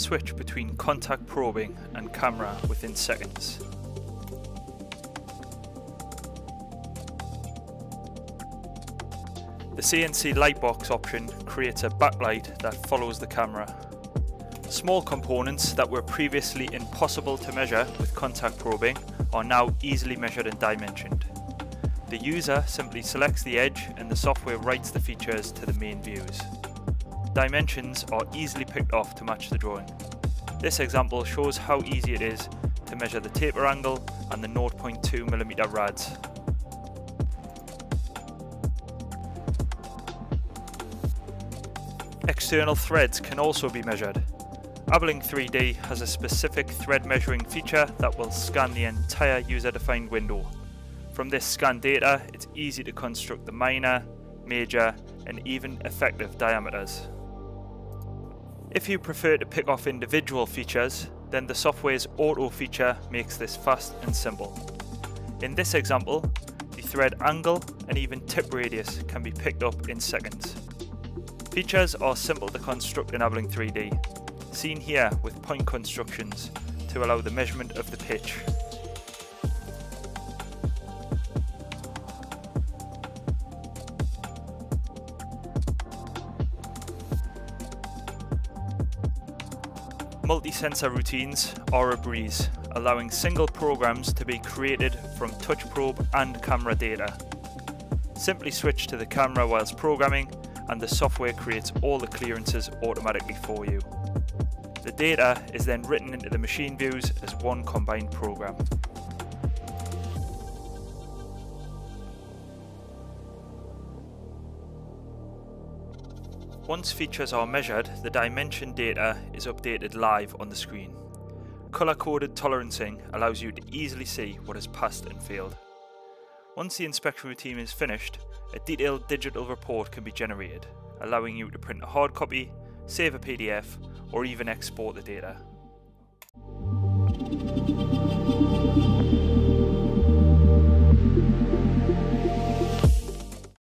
switch between contact probing and camera within seconds. The CNC lightbox option creates a backlight that follows the camera. Small components that were previously impossible to measure with contact probing are now easily measured and dimensioned. The user simply selects the edge and the software writes the features to the main views. Dimensions are easily picked off to match the drawing. This example shows how easy it is to measure the taper angle and the 0.2mm rads. External threads can also be measured. Aberlink 3D has a specific thread measuring feature that will scan the entire user-defined window. From this scanned data, it's easy to construct the minor, major, and even effective diameters. If you prefer to pick off individual features, then the software's auto feature makes this fast and simple. In this example, the thread angle and even tip radius can be picked up in seconds. Features are simple to construct in Aberlink 3D, seen here with point constructions to allow the measurement of the pitch. Multi-sensor routines are a breeze, allowing single programs to be created from touch probe and camera data. Simply switch to the camera whilst programming and the software creates all the clearances automatically for you. The data is then written into the machine views as one combined program. Once features are measured, the dimension data is updated live on the screen. Colour-coded tolerancing allows you to easily see what has passed and failed. Once the inspection routine is finished, a detailed digital report can be generated, allowing you to print a hard copy, save a PDF, or even export the data.